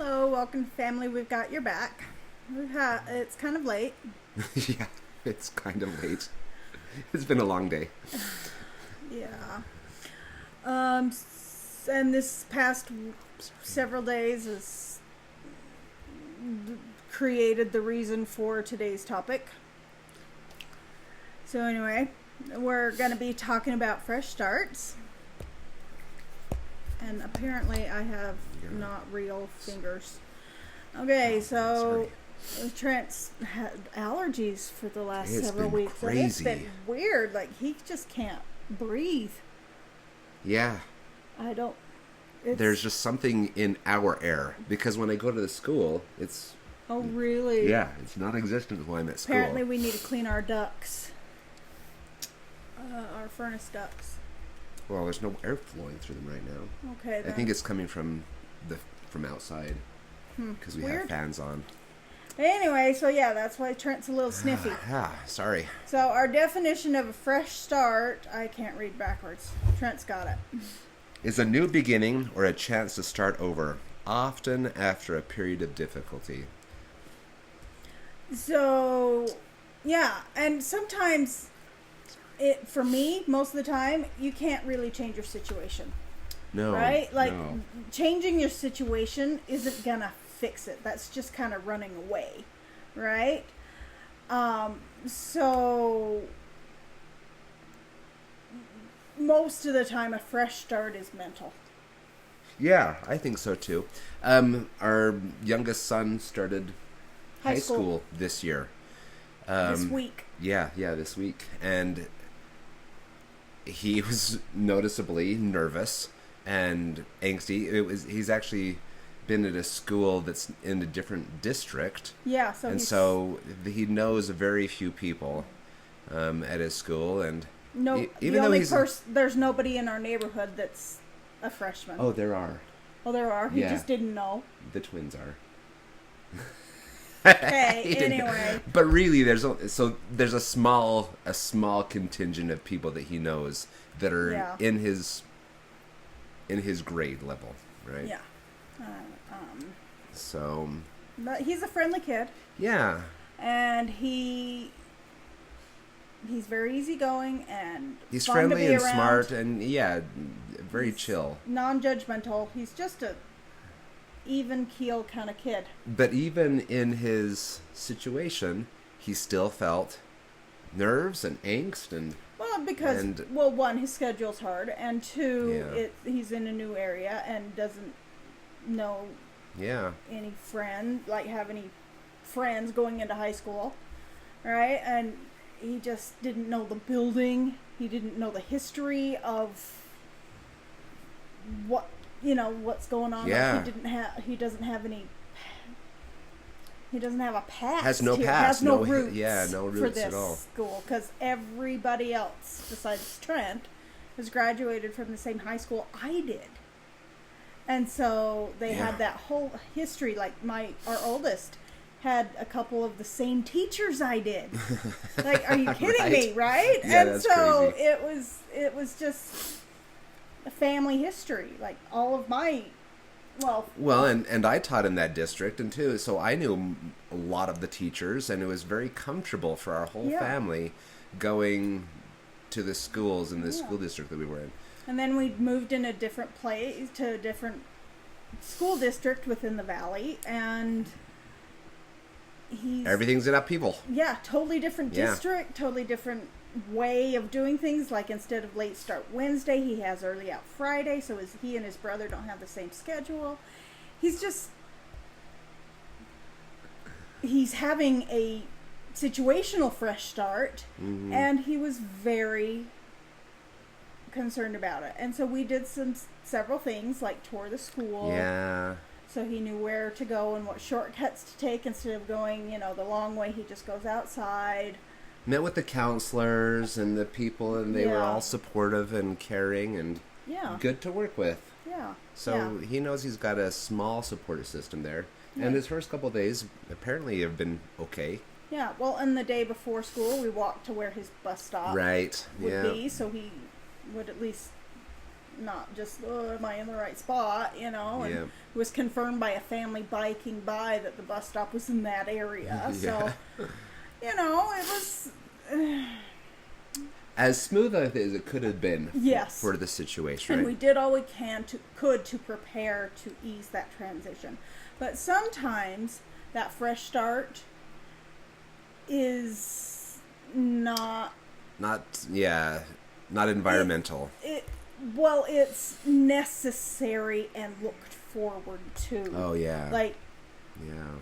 Hello, welcome to family. We've got your back. It's kind of late. Yeah, it's kind of late. It's been a long day. Yeah. And this past several days has created the reason for today's topic. So anyway, we're going to be talking about fresh starts. And apparently I have not real fingers. Okay, so Trent's had allergies for the last several weeks. Crazy. And it's been weird. Like, he just can't breathe. Yeah. There's just something in our air. Because when I go to the school, it's... Oh, really? Yeah, it's non-existent while I'm at school. Apparently we need to clean our ducts. Our furnace ducts. Well, there's no air flowing through them right now. Okay, then. I think it's coming from outside. Because we have fans on. Anyway, so yeah, that's why Trent's a little sniffy. Sorry. So our definition of a fresh start, I can't read backwards. Trent's got it. Is a new beginning or a chance to start over, often after a period of difficulty. So, yeah, and sometimes, for me, most of the time, you can't really change your situation. No. Right? Like, no. Changing your situation isn't gonna fix it. That's just kind of running away. Right? So, most of the time, a fresh start is mental. Yeah, I think so too. Our youngest son started high school this year. This week. Yeah, this week. And he was noticeably nervous and angsty. He's actually been at a school that's in a different district. Yeah, so he knows very few people at his school, and there's nobody in our neighborhood that's a freshman. Oh, there are. Oh, there are. He just didn't know. The twins are. Okay. Anyway. But really, there's a small contingent of people that he knows that are in his grade level, right? Yeah. So. But he's a friendly kid. Yeah. And he's very easygoing and he's fun friendly to be and around. smart and very chill. Non-judgmental. He's just a even keel kind of kid. But even in his situation, he still felt nerves and angst and. Well, because one, his schedule's hard, and two, he's in a new area and doesn't know. Yeah. Have any friends going into high school, right? And he just didn't know the building. He didn't know the history of what's going on. Yeah. Like he doesn't have a past. Has no here. past. Has no roots. No roots for this at all. school, because everybody else besides Trent has graduated from the same high school I did. And so they had that whole history. Like our oldest had a couple of the same teachers I did. Like, are you kidding me? Right? Yeah, and that's so crazy. it was just a family history. Like all of my, and I taught in that district and too, so I knew a lot of the teachers, and it was very comfortable for our whole family going to the schools in the school district that we were in. And then we moved in a different place to a different school district within the valley, and everything's in upheaval. Yeah, totally different district, totally different way of doing things. Like, instead of late start Wednesday, he has early out Friday, so he and his brother don't have the same schedule. He's having a situational fresh start, and he was very concerned about it. And so we did several things, like tour the school. Yeah. So he knew where to go and what shortcuts to take instead of going, the long way. He just goes outside. Met with the counselors and the people, and they were all supportive and caring and good to work with. Yeah. So he knows he's got a small support system there. Yeah. And his first couple of days apparently have been okay. Yeah. Well, and the day before school, we walked to where his bus stop would be, so he would at least not just, oh, am I in the right spot, you know? And Yeah. it was confirmed by a family biking by that the bus stop was in that area. So, you know, it was... as smooth as it could have been yes. for the situation. And right? we did all we could to prepare to ease that transition. But sometimes that fresh start is not environmental. It's necessary and looked forward to. Oh yeah. Like, yeah.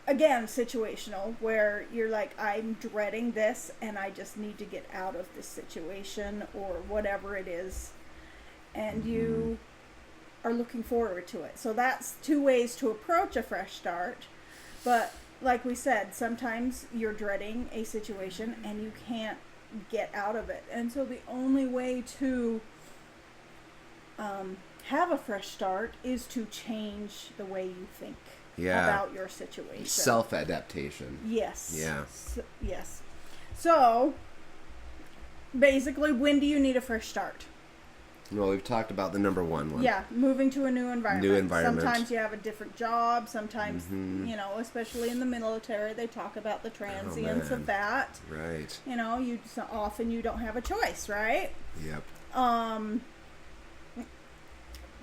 Again, situational, where you're like, I'm dreading this and I just need to get out of this situation or whatever it is. And you are looking forward to it. So that's two ways to approach a fresh start. But like we said, sometimes you're dreading a situation and you can't get out of it. And so the only way to have a fresh start is to change the way you think about your situation. Self-adaptation. Yes. Yeah. Yes. So, basically, when do you need a fresh start? Well, we've talked about the number one. Yeah, moving to a new environment. New environment. Sometimes you have a different job. Sometimes, you know, especially in the military, they talk about the transience of that. Right. You know, often you don't have a choice, right? Yep.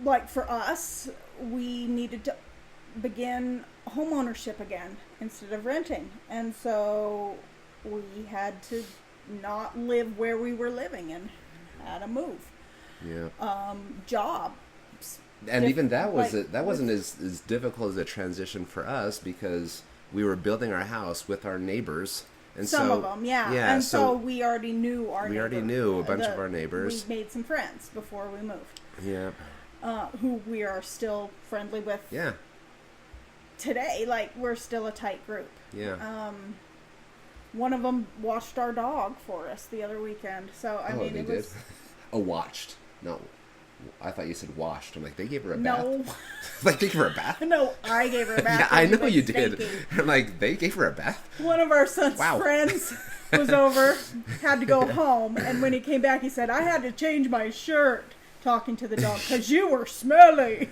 Like for us, we needed to begin home ownership again instead of renting. And so we had to not live where we were living and had to move. Yeah. Jobs. And even that wasn't as difficult as a transition for us because we were building our house with our neighbors. And some of them, yeah. And so we already knew our neighbors. We already knew a bunch of our neighbors. We made some friends before we moved. Yeah. Who we are still friendly with. Yeah. Today, like, we're still a tight group. Yeah. One of them watched our dog for us the other weekend. So, I mean, they it was... did? Oh, watched. No. I thought you said washed. I'm like, they gave her a bath? No. Like, they gave her a bath? No, I gave her a bath. Yeah, I know you did. I'm like, they gave her a bath? One of our son's friends was over, had to go home, and when he came back, he said, I had to change my shirt, talking to the dog, because you were smelly.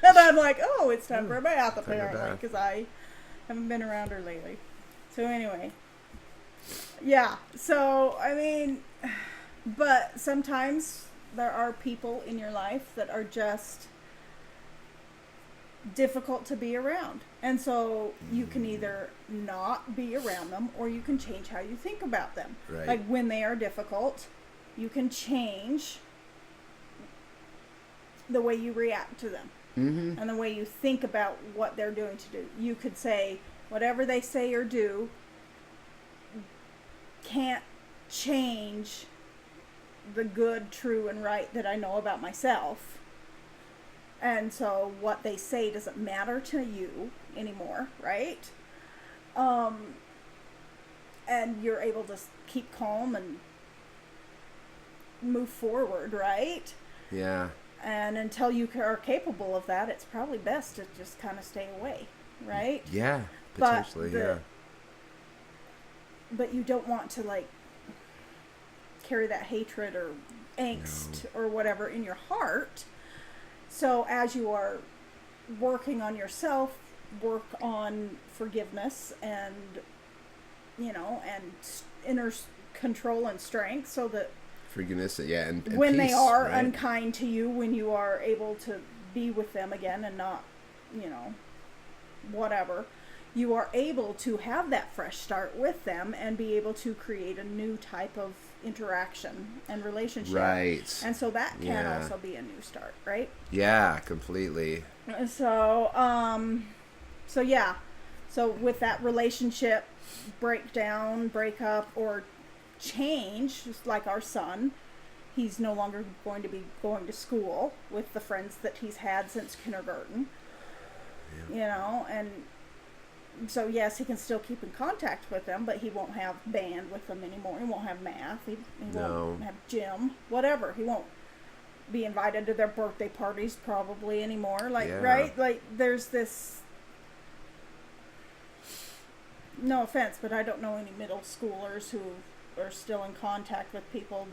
And I'm like, oh, it's time for a bath, apparently, because I haven't been around her lately. So anyway, yeah, so, I mean, but sometimes there are people in your life that are just difficult to be around. And so you can either not be around them or you can change how you think about them. Right. Like when they are difficult, you can change the way you react to them. Mm-hmm. And the way you think about what they're doing to do. You could say, whatever they say or do can't change the good, true, and right that I know about myself. And so what they say doesn't matter to you anymore, right? And you're able to keep calm and move forward, right? Yeah. And until you are capable of that, it's probably best to just kind of stay away, right? Yeah, potentially, But you don't want to, like, carry that hatred or angst or whatever in your heart. So as you are working on yourself, work on forgiveness and, you know, and inner control and strength so that forgiveness, and when peace, they are right? unkind to you, when you are able to be with them again and not, you know, whatever, you are able to have that fresh start with them and be able to create a new type of interaction and relationship. Right. And so that can also be a new start, right? Yeah, completely. So, So with that relationship breakdown, breakup, or change, just like our son, he's no longer going to be going to school with the friends that he's had since kindergarten. Yeah. You know, and so yes, he can still keep in contact with them, but he won't have band with them anymore. He won't have math. He won't have gym, whatever. He won't be invited to their birthday parties probably anymore. Like, right? Like, there's this, no offense, but I don't know any middle schoolers who are still in contact with people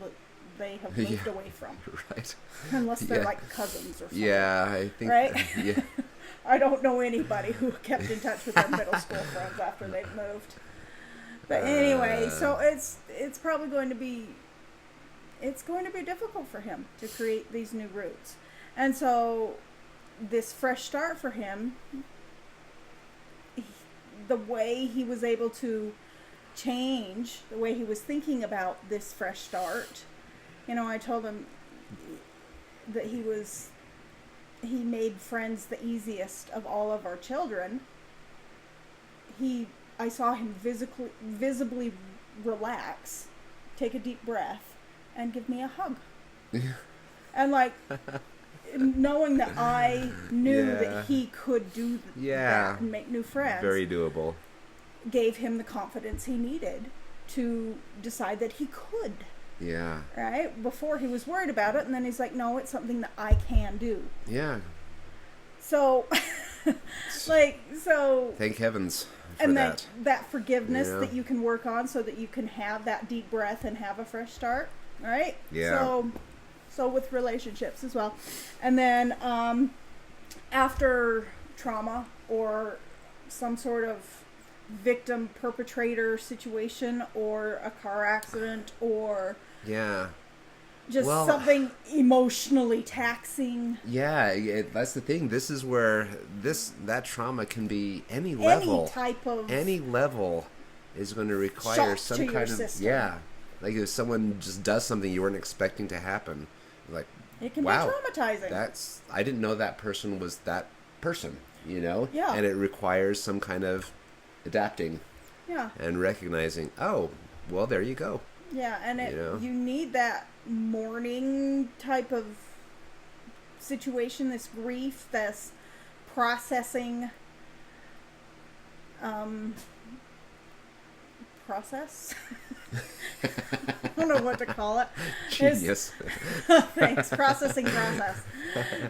they have moved away from. Right. Unless they're like cousins or something. Yeah, I think. Right? Yeah. I don't know anybody who kept in touch with their middle school friends after they've moved. But anyway, so it's probably going to be difficult for him to create these new roots. And so this fresh start for him, the way he was able to change, the way he was thinking about this fresh start, I told him that he made friends the easiest of all of our children. I saw him visibly relax, take a deep breath, and give me a hug. And knowing that I knew that he could do that and make new friends. Very doable. Gave him the confidence he needed to decide that he could. Yeah. Right? Before he was worried about it, and then he's like, no, it's something that I can do. Yeah. So, thank heavens for and that. that forgiveness that you can work on so that you can have that deep breath and have a fresh start. Right? Yeah. So with relationships as well. And then after trauma or some sort of victim perpetrator situation or a car accident or just something emotionally taxing. Yeah, that's the thing. This is where that trauma can be any level. Any level is going to require some kind of system. Like if someone just does something you weren't expecting to happen, like it can be traumatizing. I didn't know that person was that person, Yeah. And it requires some kind of adapting. Yeah. And recognizing, oh, well, there you go. Yeah, and you need that mourning type of situation, this grief, this processing process. I don't know what to call it. Genius. Thanks. Processing process.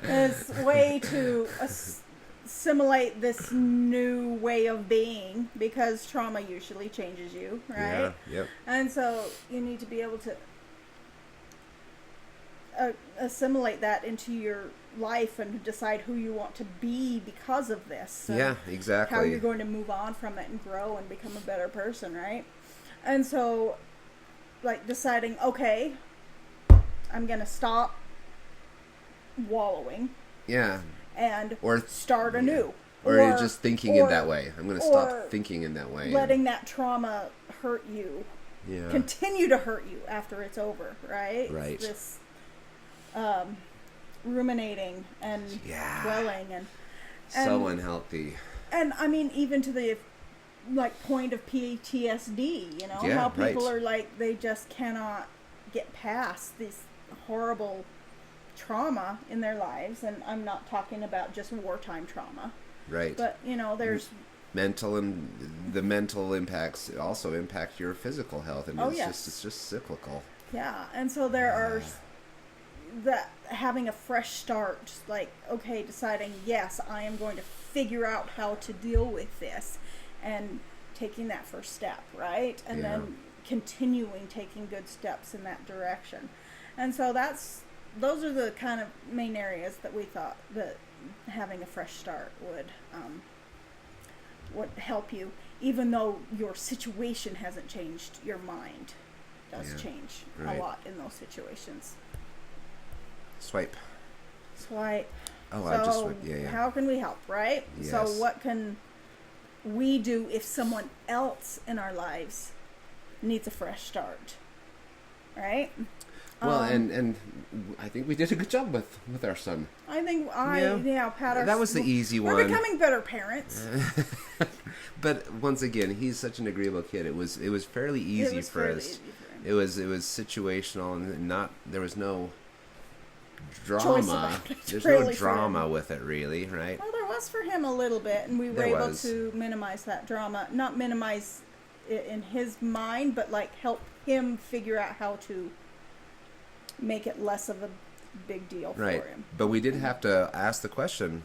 It's way to assimilate this new way of being, because trauma usually changes you, right? Yeah. Yep. And so you need to be able to assimilate that into your life and decide who you want to be because of this. Yeah, exactly. How you're going to move on from it and grow and become a better person, right? And so, deciding, okay, I'm going to stop wallowing. Yeah. And start anew. Or you're just thinking in that way. I'm going to stop thinking in that way. Letting that trauma hurt you. Yeah. Continue to hurt you after it's over, right? Right. This ruminating and dwelling and so unhealthy. And I mean, even to the point of PTSD, how people are they just cannot get past this horrible trauma in their lives. And I'm not talking about just wartime trauma. Right. But, there's mental, and the mental impacts also impact your physical health. And it's just cyclical. Yeah. And so there are that having a fresh start, deciding, yes, I am going to figure out how to deal with this, and taking that first step, right? And then continuing taking good steps in that direction. And so those are the kind of main areas that we thought that having a fresh start would help you, even though your situation hasn't changed. Your mind does change a lot in those situations. Swipe. Oh, so, I just swiped. Yeah. How can we help, right? Yes. So what can we do if someone else in our lives needs a fresh start, right? Well, and I think we did a good job with our son. I think pat our... That was the easy one. We're becoming better parents. But once again, he's such an agreeable kid. It was fairly easy for us. It was situational, and there was no drama. There's no drama with it, really, right? Well, there was for him a little bit, and we were able to minimize that drama. Not minimize it in his mind, but help him figure out how to make it less of a big deal for him. But we did have to ask the question.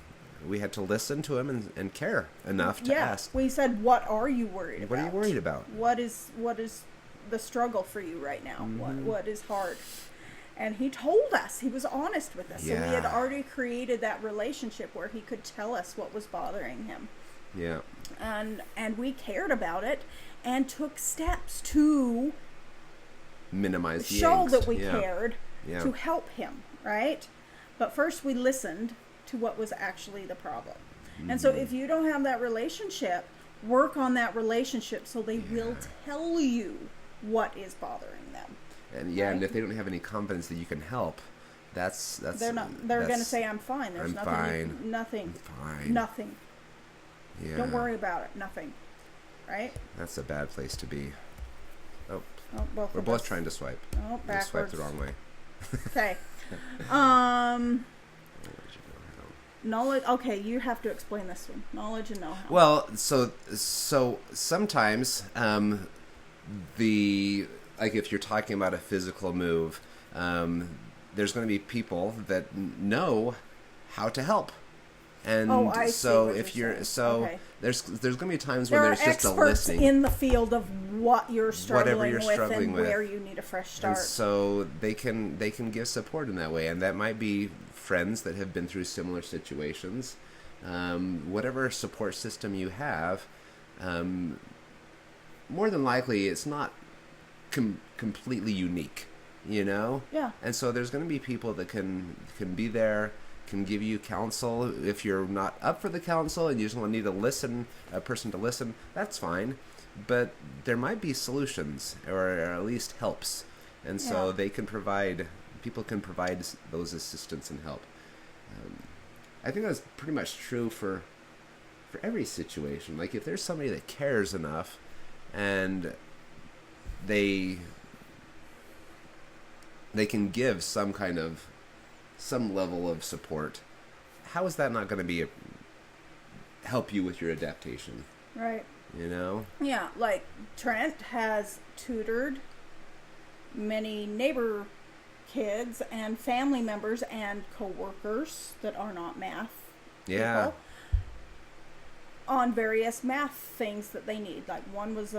We had to listen to him and care enough to ask. We said, what are you worried about? What are you worried about? What is the struggle for you right now? Mm-hmm. What is hard? And he told us, he was honest with us. Yeah. So we had already created that relationship where he could tell us what was bothering him. Yeah. And we cared about it and took steps to Minimize the show angst. that we Yeah. cared Yeah. to help him, right? But first we listened to what was actually the problem. And so if you don't have that relationship, work on that relationship so they will tell you what is bothering them. And right? and if they don't have any confidence that you can help, that's They're going to say, I'm fine. There's I'm nothing. fine. Nothing. I'm fine. Nothing. Yeah. Don't worry about it. Nothing. Right? That's a bad place to be. Oh, Oh, we're both trying to swipe. Oh, We swiped backwards. the wrong way. Okay. Knowledge. Okay, you have to explain this one. Knowledge and know-how. Well, so sometimes like if you're talking about a physical move, there's going to be people that know how to help. And I see so what if you're you're saying. Okay. there's going to be times There when are there's just a experts listening. in the field of what you're struggling you're with struggling and with. where you need a fresh start. And so they can give support in that way, and that might be friends that have been through similar situations. Whatever support system you have, more than likely it's not completely unique, you know? Yeah. And so there's going to be people that can be there, can give you counsel. If you're not up for the counsel and you just need a person to listen, that's fine. But there might be solutions, or at least helps. And so people can provide those assistance and help. I think that's pretty much true for every situation. Like if there's somebody that cares enough and they can give some level of support, how is that not going to help you with your adaptation? Right. You know? Yeah, like Trent has tutored many neighbor kids and family members and co-workers that are not math people on various math things that they need. Like one was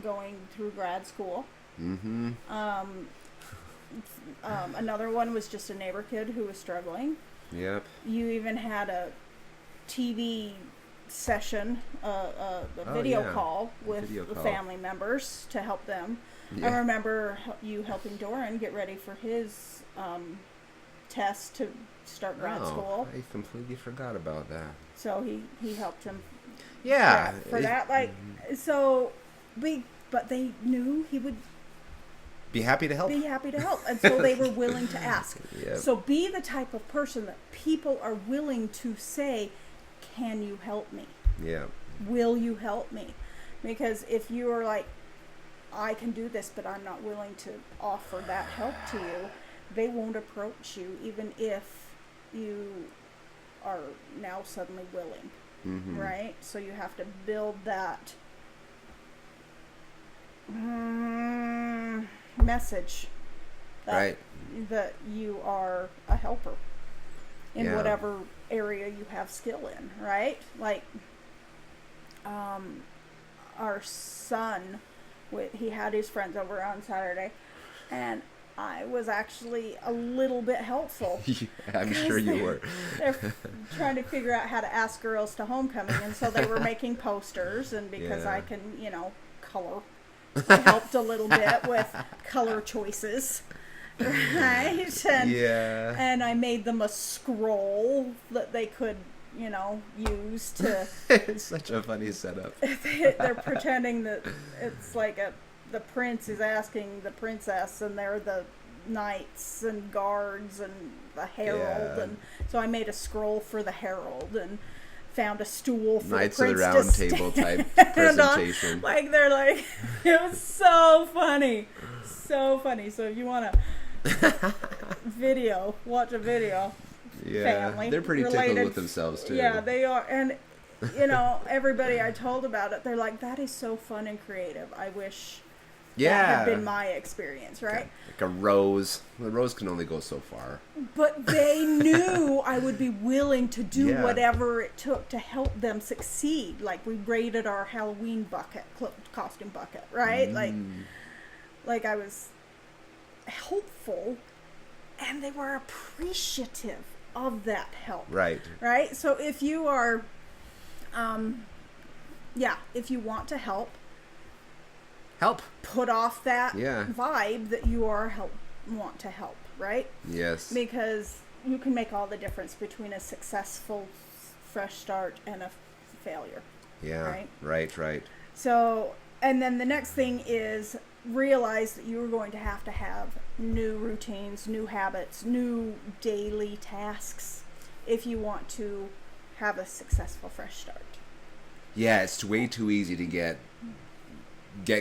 going through grad school. Mm-hmm. Another one was just a neighbor kid who was struggling. Yep. You even had a TV session, a video call with the family members to help them. Yeah. I remember you helping Doran get ready for his test to start grad school. I completely forgot about that. So he helped him. Yeah. For that, but they knew he would be happy to help. And so they were willing to ask. Yep. So be the type of person that people are willing to say, can you help me? Yeah. Will you help me? Because if you are like, I can do this, but I'm not willing to offer that help to you, they won't approach you, even if you are now suddenly willing. Mm-hmm. Right? So you have to build that message that you are a helper in whatever area you have skill in, right? Like our son, he had his friends over on Saturday, and I was actually a little bit helpful. Yeah, I'm sure you were. They're trying to figure out how to ask girls to homecoming, and so they were making posters, and because I can, color, I helped a little bit with color choices, right? And I made them a scroll that they could, use to... It's such a funny setup. They're pretending that it's like the prince is asking the princess, and they're the knights and guards and the herald, and so I made a scroll for the herald and found a stool for Knights the prince of the Round to Table type presentation. They're like, it was so funny. So if you want to watch a video. Family, they're pretty tickled with themselves too. Yeah, they are, and everybody I told about it, they're like, that is so fun and creative. I wish that had been my experience, right? Like a rose. The rose can only go so far. But they knew I would be willing to do whatever it took to help them succeed. Like we raided our Halloween costume bucket, right? Like I was helpful and they were appreciative of that help. Right. Right? So if you are, if you want to help, put off that vibe that you want to help, right? Yes. Because you can make all the difference between a successful fresh start and a failure. Yeah. Right. So, and then the next thing is realize that you're going to have new routines, new habits, new daily tasks if you want to have a successful fresh start. Yeah, it's way too easy to get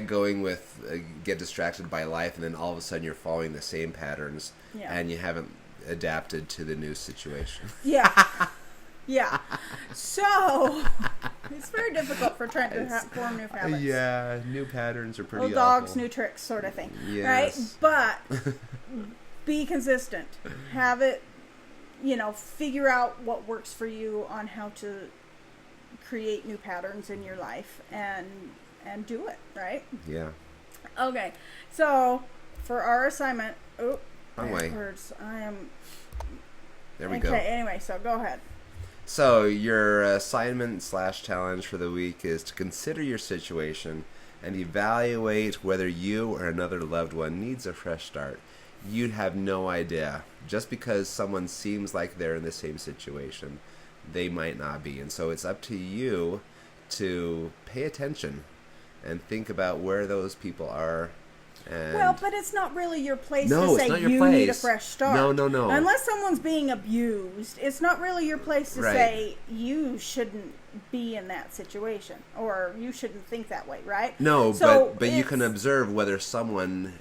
going with, get distracted by life, and then all of a sudden you're following the same patterns, and you haven't adapted to the new situation. Yeah. So, it's very difficult for Trent to form new habits. Yeah, new patterns are pretty Old dogs, awful. new tricks sort of thing. Yes. Right? But be consistent. Have it, figure out what works for you on how to create new patterns in your life and do it, right? Yeah. Okay. So, for our assignment, Wrong way. There we go. Okay, anyway, so go ahead. So your assignment / challenge for the week is to consider your situation and evaluate whether you or another loved one needs a fresh start. You'd have no idea. Just because someone seems like they're in the same situation, they might not be. And so it's up to you to pay attention and think about where those people are. Well, but it's not really your place to say you need a fresh start. No. Unless someone's being abused, it's not really your place to say you shouldn't be in that situation or you shouldn't think that way, right? No, but you can observe whether someone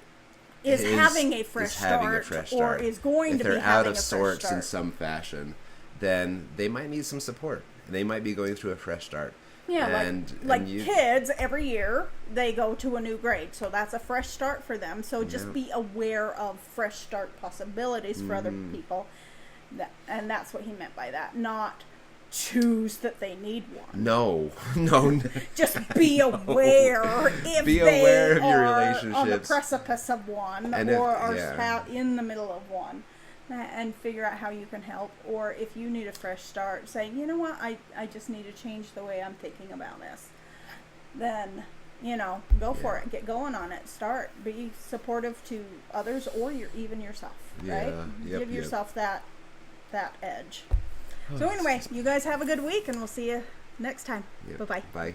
is having a fresh start or is going to be having a fresh start. If they're out of sorts in some fashion, then they might need some support. They might be going through a fresh start. Yeah, like kids, every year, they go to a new grade. So that's a fresh start for them. So just be aware of fresh start possibilities for other people. And that's what he meant by that. Not choose that they need one. No. Just be aware if be they aware of your are relationships. on the precipice of one or are in the middle of one. And figure out how you can help, or if you need a fresh start, say, you know what, I just need to change the way I'm thinking about this. Then, go for it. Get going on it. Start. Be supportive to others or even yourself, right? Give yourself that edge. So anyway, you guys have a good week, and we'll see you next time. Bye-bye. Bye.